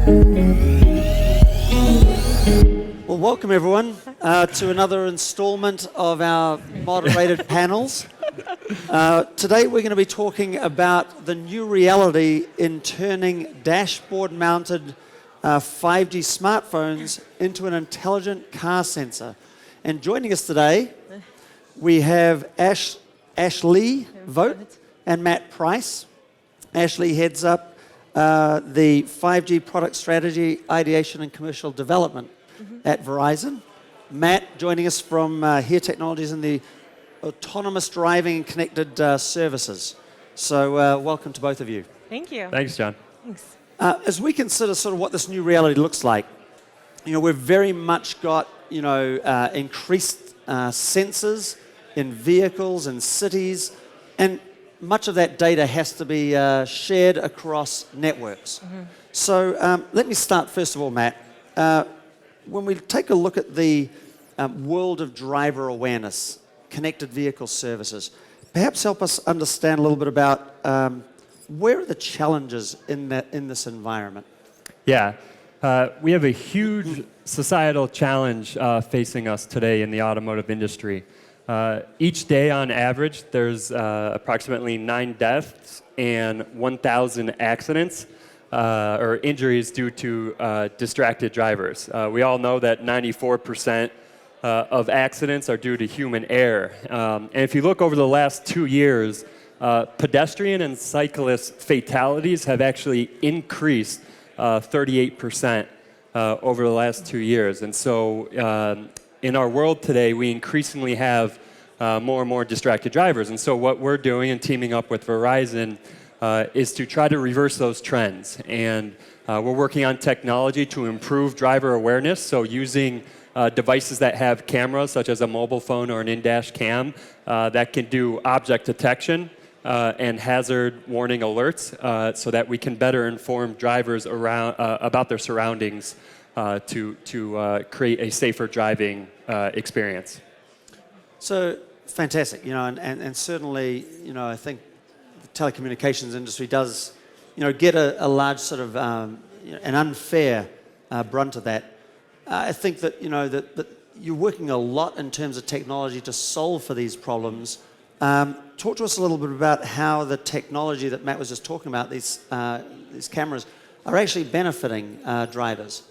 Well, welcome everyone to another installment of our moderated panels. Today we're going to be talking about the new reality in turning dashboard-mounted 5G smartphones into an intelligent car sensor. And joining us today, we have Ashley Vogt and Matt Price. Ashley heads up the 5G product strategy, ideation and commercial development at Verizon. Matt joining us from HERE Technologies in the autonomous driving and connected services. So welcome to both of you. Thank you. Thanks, John. Thanks. As we consider sort of what this new reality looks like, we've very much got, increased sensors in vehicles and cities, and much of that data has to be shared across networks. So let me start first of all, Matt. When we take a look at the world of driver awareness, connected vehicle services, perhaps help us understand a little bit about where are the challenges in this environment? Yeah, we have a huge societal challenge facing us today in the automotive industry. Each day, on average, there's approximately 9 deaths and 1,000 accidents or injuries due to distracted drivers. We all know that 94% of accidents are due to human error. And if you look over the last 2 years, pedestrian and cyclist fatalities have actually increased 38% over the last 2 years. And so in our world today, we increasingly have more and more distracted drivers. And so what we're doing and teaming up with Verizon is to try to reverse those trends. And we're working on technology to improve driver awareness, so using devices that have cameras, such as a mobile phone or an in-dash cam, that can do object detection and hazard warning alerts so that we can better inform drivers about their surroundings to create a safer driving experience. So fantastic, and certainly, I think the telecommunications industry does, get a large sort of an unfair brunt of that. I think that that you're working a lot in terms of technology to solve for these problems. Talk to us a little bit about how the technology that Matt was just talking about, these cameras, are actually benefiting drivers.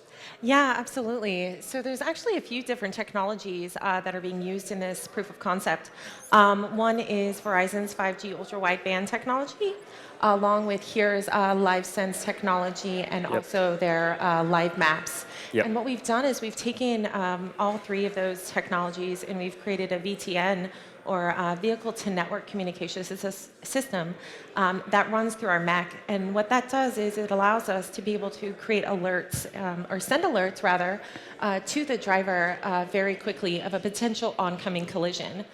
Yeah, absolutely. So there's actually a few different technologies that are being used in this proof of concept. One is Verizon's 5G ultra-wideband technology, along with HERE's LiveSense technology and also their live maps. And what we've done is we've taken all three of those technologies and we've created a VTN, or vehicle-to-network communication system that runs through our Mac. And what that does is it allows us to be able to create alerts, or send alerts rather, to the driver very quickly of a potential oncoming collision.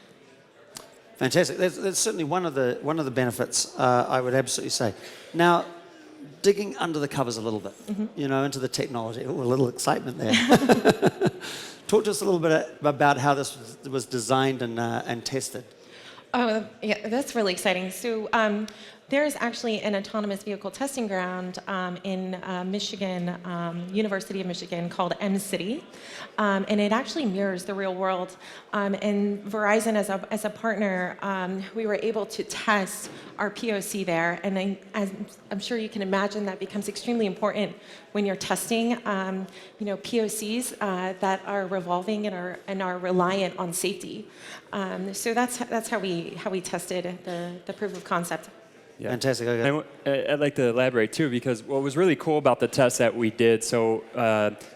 Fantastic. That's certainly one of the benefits, I would absolutely say. Now, digging under the covers a little bit, into the technology. Ooh, a little excitement there. Talk to us a little bit about how this was designed and tested. Oh, yeah, that's really exciting. So there's actually an autonomous vehicle testing ground in Michigan, University of Michigan, called M-City. And it actually mirrors the real world. And Verizon, as a partner, we were able to test our POC there. And as I'm sure you can imagine, that becomes extremely important when you're testing POCs that are revolving and are reliant on safety. So that's how we tested the proof of concept. Yeah. Fantastic. Okay. I'd like to elaborate too, because what was really cool about the test that we did, so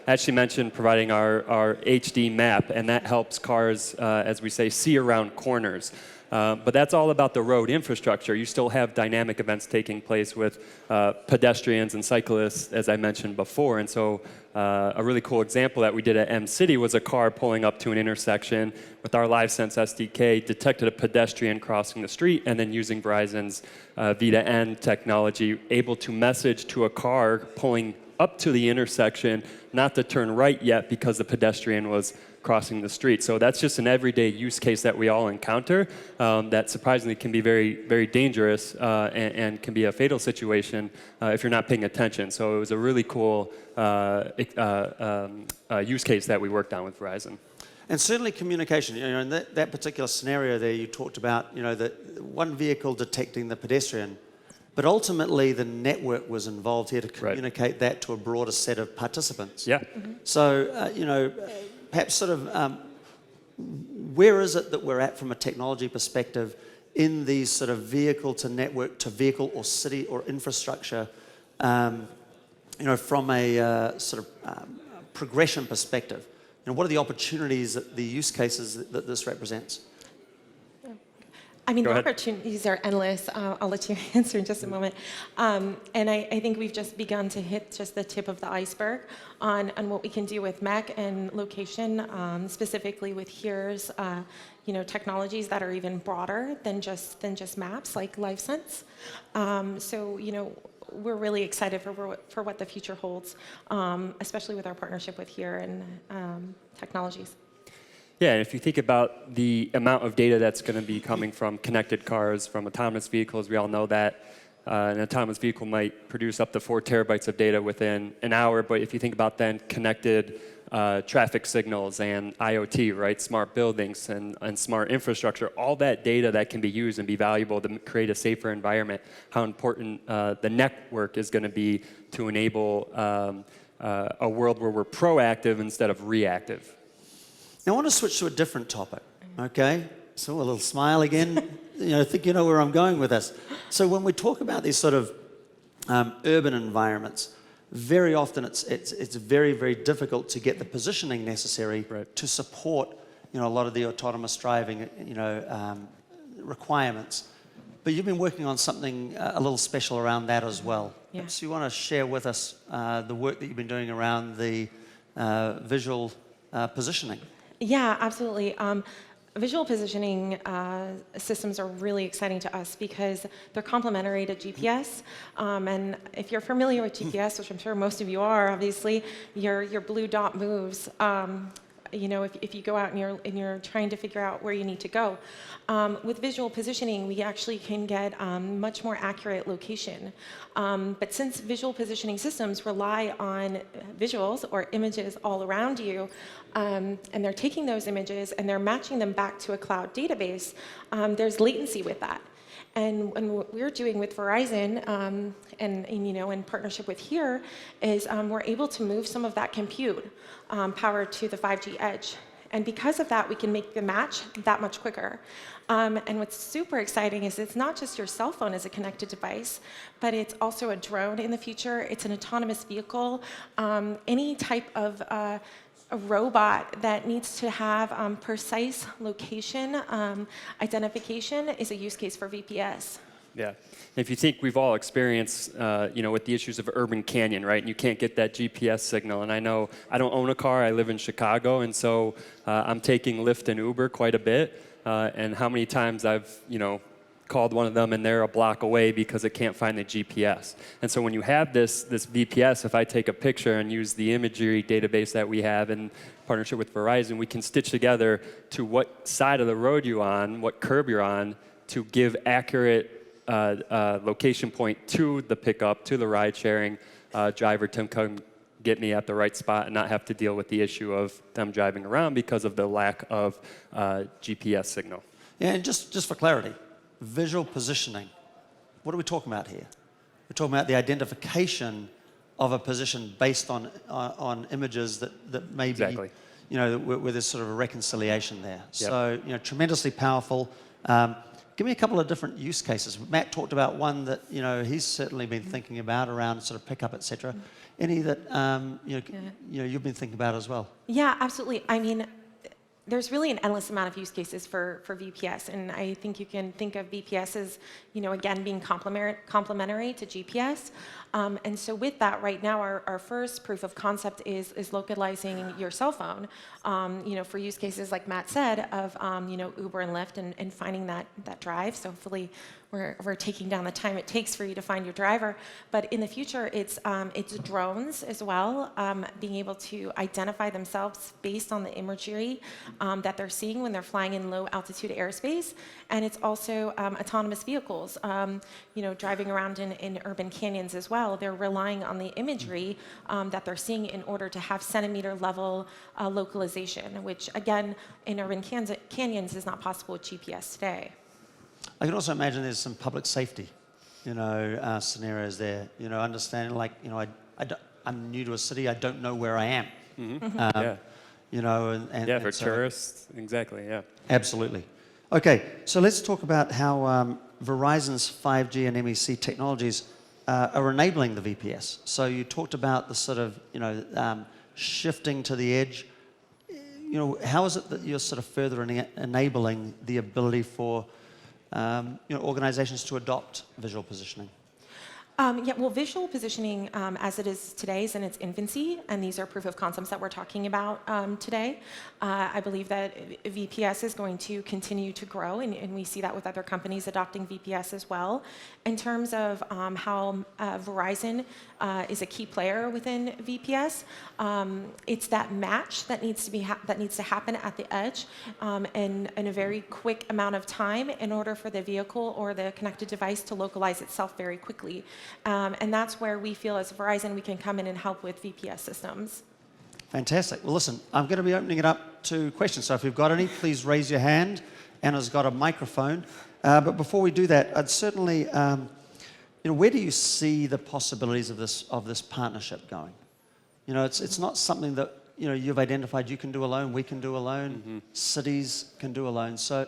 Ashley mentioned providing our HD map, and that helps cars, as we say, see around corners. But that's all about the road infrastructure. You still have dynamic events taking place with pedestrians and cyclists, as I mentioned before. And so a really cool example that we did at M-City was a car pulling up to an intersection with our LiveSense SDK, detected a pedestrian crossing the street, and then using Verizon's V2N technology, able to message to a car pulling up to the intersection, not to turn right yet because the pedestrian was crossing the street. So that's just an everyday use case that we all encounter that surprisingly can be very, very dangerous and can be a fatal situation if you're not paying attention. So it was a really cool use case that we worked on with Verizon. And certainly communication, in that particular scenario there, you talked about, the one vehicle detecting the pedestrian, but ultimately the network was involved here to communicate that to a broader set of participants. Yeah. Mm-hmm. So, perhaps sort of where is it that we're at from a technology perspective in these sort of vehicle to network to vehicle or city or infrastructure, from a sort of progression perspective? What are the opportunities, the use cases that this represents? I mean, the opportunities are endless. I'll let you answer in just a moment. And I think we've just begun to hit just the tip of the iceberg on what we can do with MEC and location, specifically with HERE's, technologies that are even broader than just maps, like LiveSense. We're really excited for what the future holds, especially with our partnership with HERE and technologies. Yeah, and if you think about the amount of data that's going to be coming from connected cars, from autonomous vehicles, we all know that an autonomous vehicle might produce up to 4 terabytes of data within an hour. But if you think about then connected traffic signals and IoT, right, smart buildings and smart infrastructure, all that data that can be used and be valuable to create a safer environment, how important the network is going to be to enable a world where we're proactive instead of reactive. Now, I want to switch to a different topic, okay? So a little smile again. I think you know where I'm going with this. So when we talk about these sort of urban environments, very often it's very, very difficult to get the positioning necessary to support, a lot of the autonomous driving, requirements. But you've been working on something a little special around that as well. Yeah. So you want to share with us the work that you've been doing around the visual positioning? Yeah, absolutely. Visual positioning systems are really exciting to us because they're complementary to GPS. And if you're familiar with GPS, which I'm sure most of you are, obviously, your blue dot moves. If you go out and you're trying to figure out where you need to go. With visual positioning, we actually can get much more accurate location. But since visual positioning systems rely on visuals or images all around you, and they're taking those images and they're matching them back to a cloud database, there's latency with that. And what we're doing with Verizon in partnership with HERE is we're able to move some of that compute power to the 5G edge. And because of that, we can make the match that much quicker. And what's super exciting is it's not just your cell phone as a connected device, but it's also a drone in the future. It's an autonomous vehicle. Any type of a robot that needs to have precise location identification is a use case for VPS. Yeah. If you think we've all experienced, with the issues of urban canyon, right? And you can't get that GPS signal. And I know I don't own a car. I live in Chicago, and so I'm taking Lyft and Uber quite a bit. And how many times I've, called one of them and they're a block away because it can't find the GPS. And so when you have this VPS, if I take a picture and use the imagery database that we have in partnership with Verizon, we can stitch together to what side of the road you're on, what curb you're on, to give accurate location point to the pickup, to the ride-sharing driver to come get me at the right spot and not have to deal with the issue of them driving around because of the lack of GPS signal. Yeah, and just for clarity, visual positioning, what are we talking about here? We're talking about the identification of a position based on images that may be, where there's sort of a reconciliation there. Yep. So, tremendously powerful. Give me a couple of different use cases. Matt talked about one that he's certainly been thinking about around sort of pickup, etc. Any that you've been thinking about as well? Yeah, absolutely. I mean, there's really an endless amount of use cases for VPS, and I think you can think of VPS as, again, being complementary to GPS. And so with that, right now, our first proof of concept is localizing your cell phone, for use cases like Matt said of, Uber and Lyft and finding that drive. So hopefully we're taking down the time it takes for you to find your driver. But in the future, it's drones as well, being able to identify themselves based on the imagery that they're seeing when they're flying in low altitude airspace. And it's also autonomous vehicles, driving around in urban canyons as well. They're relying on the imagery that they're seeing in order to have centimeter level localization, which again, in urban canyons is not possible with GPS today. I can also imagine there's some public safety, scenarios there. Understanding I'm new to a city, I don't know where I am. Mm-hmm. For tourists, exactly, yeah. Absolutely. Okay, so let's talk about how Verizon's 5G and MEC technologies are enabling the VPS. So you talked about the sort of, shifting to the edge. How is it that you're sort of further enabling the ability for organizations to adopt visual positioning? Visual positioning as it is today is in its infancy, and these are proof of concepts that we're talking about today. I believe that VPS is going to continue to grow, and we see that with other companies adopting VPS as well. In terms of how Verizon is a key player within VPS, it's that match that needs to happen at the edge in a very quick amount of time in order for the vehicle or the connected device to localize itself very quickly. And that's where we feel as Verizon we can come in and help with VPS systems. Fantastic. Well, listen, I'm going to be opening it up to questions. So if you've got any, please raise your hand. Anna's got a microphone. But before we do that, I'd certainly, where do you see the possibilities of this partnership going? It's not something that you've identified you can do alone, we can do alone, cities can do alone. So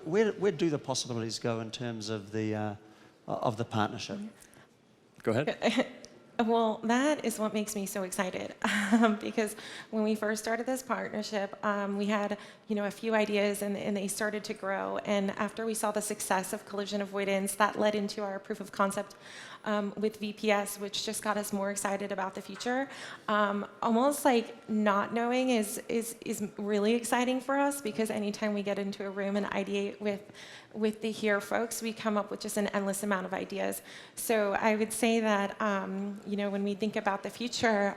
where do the possibilities go in terms of the partnership? Go ahead. Well, that is what makes me so excited because when we first started this partnership, we had a few ideas and they started to grow. And after we saw the success of collision avoidance, that led into our proof of concept with VPS, which just got us more excited about the future. Almost like not knowing is really exciting for us because anytime we get into a room and ideate with the here folks, we come up with just an endless amount of ideas. So I would say that when we think about the future,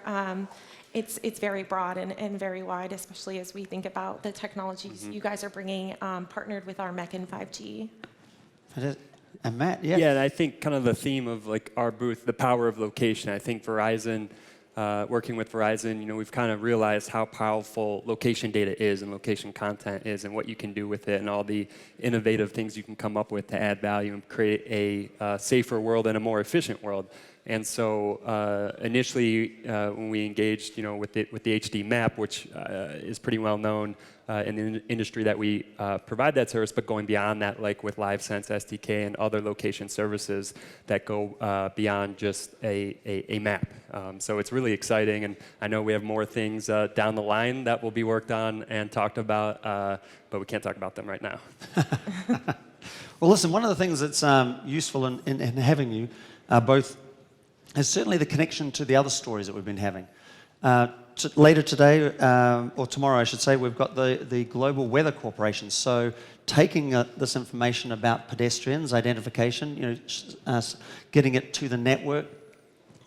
it's very broad and very wide, especially as we think about the technologies you guys are bringing partnered with our MEC and 5G. And Matt, yeah. Yeah, and I think kind of the theme of like our booth, the power of location. I think Verizon, working with Verizon, we've kind of realized how powerful location data is and location content is and what you can do with it and all the innovative things you can come up with to add value and create a safer world and a more efficient world. And so initially, when we engaged, with the HD map, which is pretty well known in the industry that we provide that service, but going beyond that, like with LiveSense SDK and other location services that go beyond just a map. So it's really exciting, and I know we have more things down the line that will be worked on and talked about, but we can't talk about them right now. Well, listen, one of the things that's useful in having you both is certainly the connection to the other stories that we've been having. Later today, or tomorrow I should say, we've got the Global Weather Corporation. So taking this information about pedestrians, identification, getting it to the network,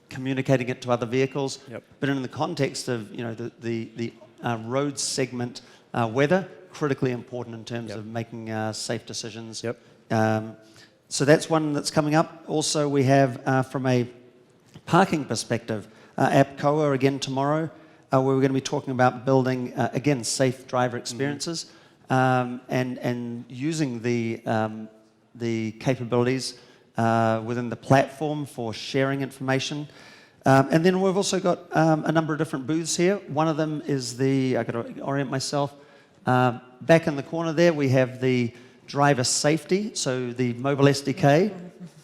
communicating it to other vehicles, but in the context of the road segment weather, critically important in terms of making safe decisions. So that's one that's coming up. Also we have from a parking perspective, APCOA again tomorrow, where we're going to be talking about building, again, safe driver experiences and using the capabilities within the platform for sharing information. And then we've also got a number of different booths here. One of them is I've got to orient myself, back in the corner there we have the driver safety, so the mobile SDK,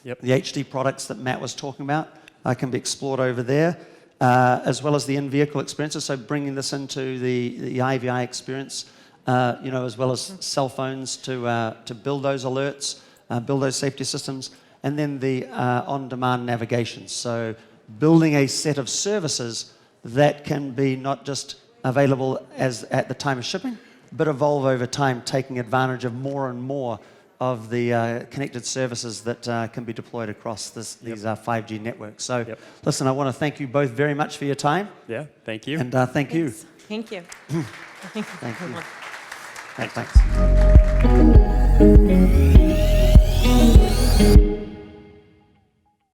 the HD products that Matt was talking about. Can be explored over there, as well as the in-vehicle experiences. So bringing this into the IVI experience, as well as cell phones to build those alerts, build those safety systems, and then the on-demand navigation. So building a set of services that can be not just available at the time of shipping, but evolve over time, taking advantage of more and more of the connected services that can be deployed across these 5G networks. So, listen, I want to thank you both very much for your time. Yeah, thank you. And thank you. Thank you. Thank you. Thanks.